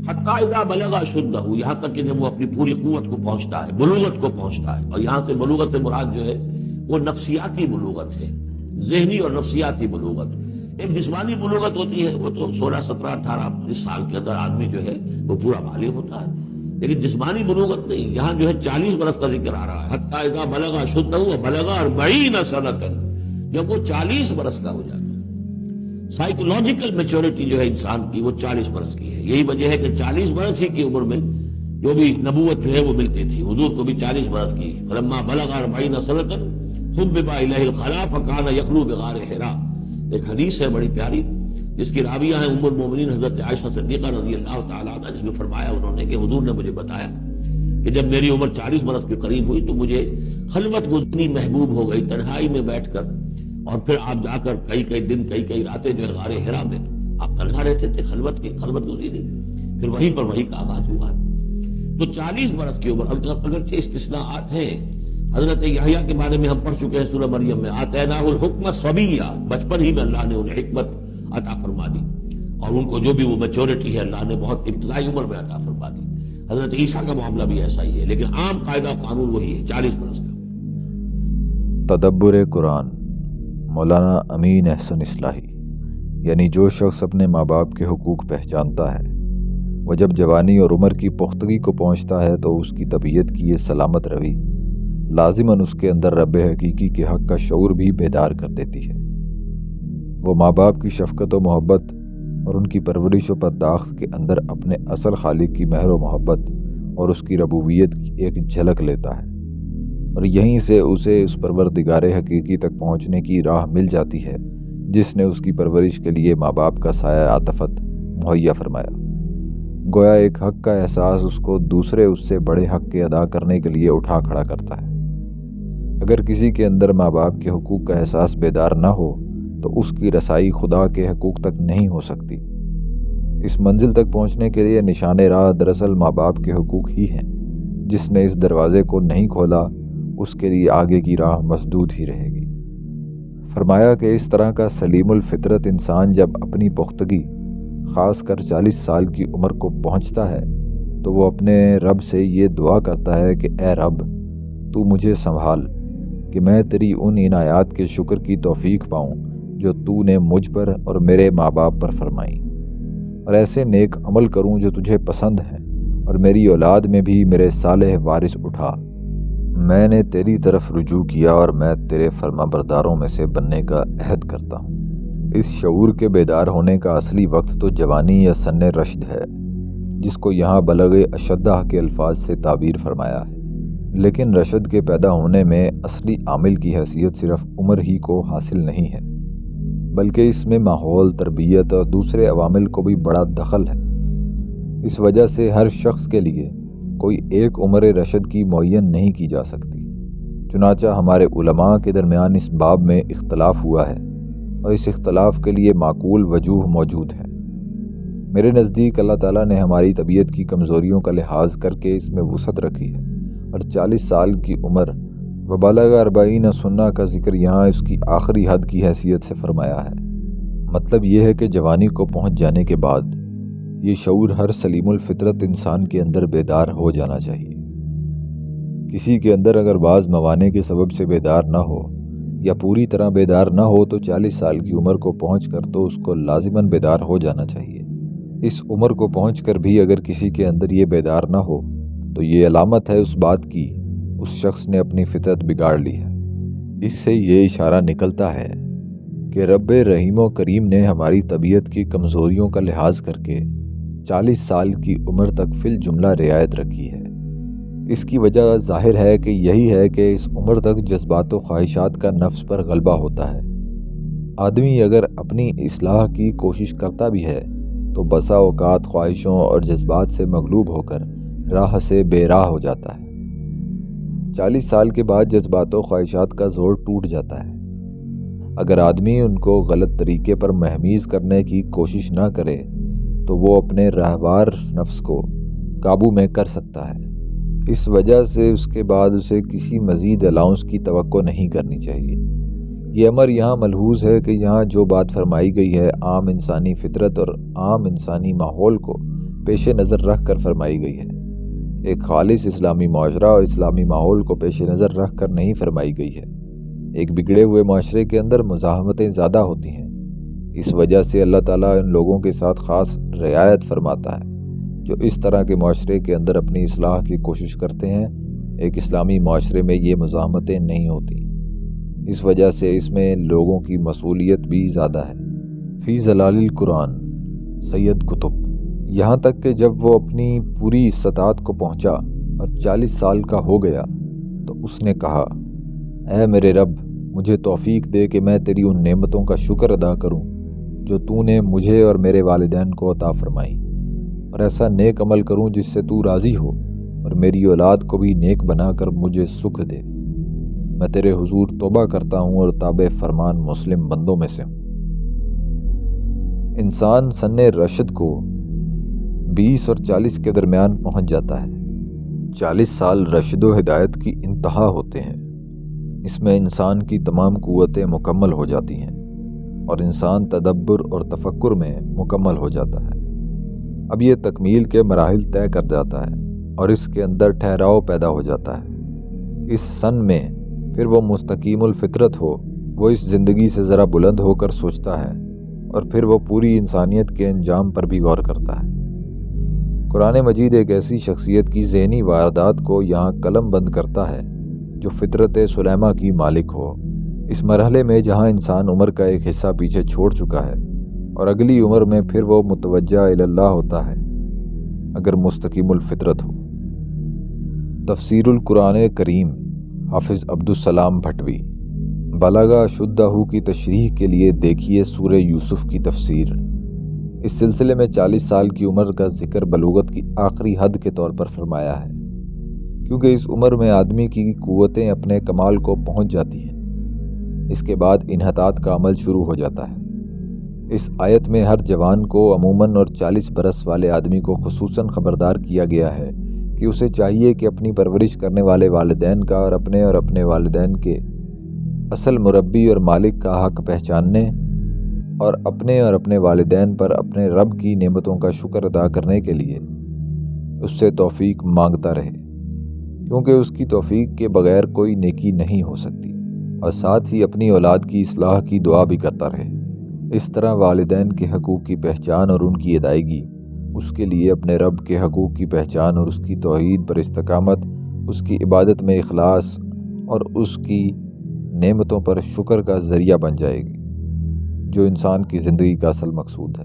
حتی اذا بلغ اشدہ، یہاں تک کہ جب وہ اپنی پوری قوت کو پہنچتا ہے، بلوغت کو پہنچتا ہے. اور یہاں سے بلوغت سے مراد جو ہے وہ نفسیاتی بلوغت ہے، ذہنی اور نفسیاتی بلوغت. ایک جسمانی بلوغت ہوتی ہے، وہ تو 16 17 18 اس سال کے اندر آدمی جو ہے وہ پورا بالغ ہوتا ہے. لیکن جسمانی بلوغت نہیں، یہاں جو ہے 40 برس کا ذکر آ رہا ہے. حتی اذا بلغ اشدہ وبلغ 40 سنۃ، جب وہ 40 برس کا ہو جاتا ہے. سائیکولوجیکل میچورٹی جو ہے انسان کی وہ 40 برس کی ہے. یہی وجہ ہے کہ 40 برس ہی کی عمر میں جو بھی نبوت جو ہے وہ ملتی تھی. حضور کو بھی 40 برس کی. فلما بلغ 40 سنۃ حبب الیہ الخلا فکان یخلو بغار حرا. ایک حدیث ہے بڑی پیاری جس کی راویہ ہیں ام المومنین حضرت عائشہ صدیقہ رضی اللہ تعالیٰ عنہ، جس میں فرمایا انہوں نے کہ حضور نے مجھے بتایا کہ جب میری عمر 40 برس کے قریب ہوئی تو مجھے خلوت گزرنی محبوب ہو گئی، تنہائی میں بیٹھ کر. اور پھر آپ جا کر کئی دن کئی راتیں جو ہے غار حرا میں آپ تنہا رہتے تھے، خلوت گزری. پھر وہیں پر وہی کا آغاز ہوا. تو 40 برس کی عمر، اگرچہ استثناءات ہیں. حضرت یحییٰ کے بارے میں ہم پڑھ چکے ہیں سورہ مریم میں، آتیناہ الحکم صبیہ، بچپن ہی میں اللہ نے انہیں حکمت عطا فرما دی، اور ان کو جو بھی وہ میچورٹی ہے اللہ نے بہت ابتدائی عمر میں عطا فرما دی. حضرت عیسیٰ کا معاملہ بھی ایسا ہی ہے، لیکن عام قاعدہ قانون وہی ہے 40 برس کا. تدبر قرآن مولانا امین احسن اصلاحی. یعنی جو شخص اپنے ماں باپ کے حقوق پہچانتا ہے، وہ جب جوانی اور عمر کی پختگی کو پہنچتا ہے تو اس کی طبیعت کی یہ سلامت روی لازماً اس کے اندر رب حقیقی کے حق کا شعور بھی بیدار کر دیتی ہے. وہ ماں باپ کی شفقت و محبت اور ان کی پرورش و پرداخت کے اندر اپنے اصل خالق کی مہر و محبت اور اس کی ربوبیت کی ایک جھلک لیتا ہے، اور یہیں سے اسے اس پروردگار حقیقی تک پہنچنے کی راہ مل جاتی ہے جس نے اس کی پرورش کے لیے ماں باپ کا سایہ عاطفت مہیا فرمایا. گویا ایک حق کا احساس اس کو دوسرے اس سے بڑے حق کے ادا کرنے کے لیے اٹھا کھڑا کرتا ہے. اگر کسی کے اندر ماں باپ کے حقوق کا احساس بیدار نہ ہو تو اس کی رسائی خدا کے حقوق تک نہیں ہو سکتی. اس منزل تک پہنچنے کے لیے نشان راہ دراصل ماں باپ کے حقوق ہی ہیں. جس نے اس دروازے کو نہیں کھولا اس کے لیے آگے کی راہ مسدود ہی رہے گی. فرمایا کہ اس طرح کا سلیم الفطرت انسان جب اپنی پختگی خاص کر 40 سال کی عمر کو پہنچتا ہے تو وہ اپنے رب سے یہ دعا کرتا ہے کہ اے رب تو مجھے سنبھال کہ میں تیری ان عنایات کے شکر کی توفیق پاؤں جو تو نے مجھ پر اور میرے ماں باپ پر فرمائی، اور ایسے نیک عمل کروں جو تجھے پسند ہیں، اور میری اولاد میں بھی میرے صالح وارث اٹھا. میں نے تیری طرف رجوع کیا اور میں تیرے فرما برداروں میں سے بننے کا عہد کرتا ہوں. اس شعور کے بیدار ہونے کا اصلی وقت تو جوانی یا سن رشد ہے، جس کو یہاں بلغ اشدہ کے الفاظ سے تعبیر فرمایا ہے. لیکن رشد کے پیدا ہونے میں اصلی عامل کی حیثیت صرف عمر ہی کو حاصل نہیں ہے، بلکہ اس میں ماحول، تربیت اور دوسرے عوامل کو بھی بڑا دخل ہے. اس وجہ سے ہر شخص کے لیے کوئی ایک عمر رشد کی معین نہیں کی جا سکتی. چنانچہ ہمارے علماء کے درمیان اس باب میں اختلاف ہوا ہے، اور اس اختلاف کے لیے معقول وجوہ موجود ہیں. میرے نزدیک اللہ تعالیٰ نے ہماری طبیعت کی کمزوریوں کا لحاظ کر کے اس میں وسعت رکھی ہے، اور 40 سال کی عمر وبلغ 40 سنہ کا ذکر یہاں اس کی آخری حد کی حیثیت سے فرمایا ہے. مطلب یہ ہے کہ جوانی کو پہنچ جانے کے بعد یہ شعور ہر سلیم الفطرت انسان کے اندر بیدار ہو جانا چاہیے. کسی کے اندر اگر بعض موانع کے سبب سے بیدار نہ ہو یا پوری طرح بیدار نہ ہو تو 40 سال کی عمر کو پہنچ کر تو اس کو لازماً بیدار ہو جانا چاہیے. اس عمر کو پہنچ کر بھی اگر کسی کے اندر یہ بیدار نہ ہو تو یہ علامت ہے اس بات کی اس شخص نے اپنی فطرت بگاڑ لی ہے. اس سے یہ اشارہ نکلتا ہے کہ رب رحیم و کریم نے ہماری طبیعت کی کمزوریوں کا لحاظ کر کے 40 سال کی عمر تک فی الجملہ رعایت رکھی ہے. اس کی وجہ ظاہر ہے کہ یہی ہے کہ اس عمر تک جذبات و خواہشات کا نفس پر غلبہ ہوتا ہے. آدمی اگر اپنی اصلاح کی کوشش کرتا بھی ہے تو بسا اوقات خواہشوں اور جذبات سے مغلوب ہو کر راہ سے بے راہ ہو جاتا ہے. 40 سال کے بعد جذبات و خواہشات کا زور ٹوٹ جاتا ہے. اگر آدمی ان کو غلط طریقے پر مہمیز کرنے کی کوشش نہ کرے تو وہ اپنے راہوار نفس کو قابو میں کر سکتا ہے. اس وجہ سے اس کے بعد اسے کسی مزید الاؤنس کی توقع نہیں کرنی چاہیے. یہ امر یہاں ملحوظ ہے کہ یہاں جو بات فرمائی گئی ہے عام انسانی فطرت اور عام انسانی ماحول کو پیش نظر رکھ کر فرمائی گئی ہے۔ ایک خالص اسلامی معاشرہ اور اسلامی ماحول کو پیش نظر رکھ کر نہیں فرمائی گئی ہے۔ ایک بگڑے ہوئے معاشرے کے اندر مزاحمتیں زیادہ ہوتی ہیں۔ اس وجہ سے اللہ تعالیٰ ان لوگوں کے ساتھ خاص رعایت فرماتا ہے جو اس طرح کے معاشرے کے اندر اپنی اصلاح کی کوشش کرتے ہیں۔ ایک اسلامی معاشرے میں یہ مزاحمتیں نہیں ہوتی، اس وجہ سے اس میں لوگوں کی مصولیت بھی زیادہ ہے۔ فی ظلال القرآن سید قطب۔ یہاں تک کہ جب وہ اپنی پوری استطاعت کو پہنچا اور 40 سال کا ہو گیا تو اس نے کہا، اے میرے رب، مجھے توفیق دے کہ میں تیری ان نعمتوں کا شکر ادا کروں جو تو نے مجھے اور میرے والدین کو عطا فرمائی، اور ایسا نیک عمل کروں جس سے تو راضی ہو، اور میری اولاد کو بھی نیک بنا کر مجھے سکھ دے۔ میں تیرے حضور توبہ کرتا ہوں اور تابع فرمان مسلم بندوں میں سے ہوں۔ انسان سن رشد کو 20 اور 40 کے درمیان پہنچ جاتا ہے۔ 40 سال رشد و ہدایت کی انتہا ہوتے ہیں۔ اس میں انسان کی تمام قوتیں مکمل ہو جاتی ہیں اور انسان تدبر اور تفکر میں مکمل ہو جاتا ہے۔ اب یہ تکمیل کے مراحل طے کر جاتا ہے اور اس کے اندر ٹھہراؤ پیدا ہو جاتا ہے۔ اس سن میں پھر وہ مستقیم الفطرت ہو، وہ اس زندگی سے ذرا بلند ہو کر سوچتا ہے اور پھر وہ پوری انسانیت کے انجام پر بھی غور کرتا ہے۔ قرآن مجید ایک ایسی شخصیت کی ذہنی واردات کو یہاں قلم بند کرتا ہے جو فطرت سلیمہ کی مالک ہو۔ اس مرحلے میں جہاں انسان عمر کا ایک حصہ پیچھے چھوڑ چکا ہے اور اگلی عمر میں پھر وہ متوجہ الی اللہ ہوتا ہے اگر مستقیم الفطرت ہو۔ تفسیر القرآن کریم حافظ عبدالسلام بھٹوی۔ بلغ اشدہ کی تشریح کے لیے دیکھیے سورہ یوسف کی تفسیر۔ اس سلسلے میں 40 سال کی عمر کا ذکر بلوغت کی آخری حد کے طور پر فرمایا ہے، کیونکہ اس عمر میں آدمی کی قوتیں اپنے کمال کو پہنچ جاتی ہیں۔ اس کے بعد انحطاط کا عمل شروع ہو جاتا ہے۔ اس آیت میں ہر جوان کو عموماً اور 40 برس والے آدمی کو خصوصاً خبردار کیا گیا ہے کہ اسے چاہیے کہ اپنی پرورش کرنے والے والدین کا اور اپنے والدین کے اصل مربی اور مالک کا حق پہچاننے اور اپنے والدین پر اپنے رب کی نعمتوں کا شکر ادا کرنے کے لیے اس سے توفیق مانگتا رہے، کیونکہ اس کی توفیق کے بغیر کوئی نیکی نہیں ہو سکتی، اور ساتھ ہی اپنی اولاد کی اصلاح کی دعا بھی کرتا رہے۔ اس طرح والدین کے حقوق کی پہچان اور ان کی ادائیگی، اس کے لیے اپنے رب کے حقوق کی پہچان اور اس کی توحید پر استقامت، اس کی عبادت میں اخلاص اور اس کی نعمتوں پر شکر کا ذریعہ بن جائے گی، جو انسان کی زندگی کا اصل مقصود ہے۔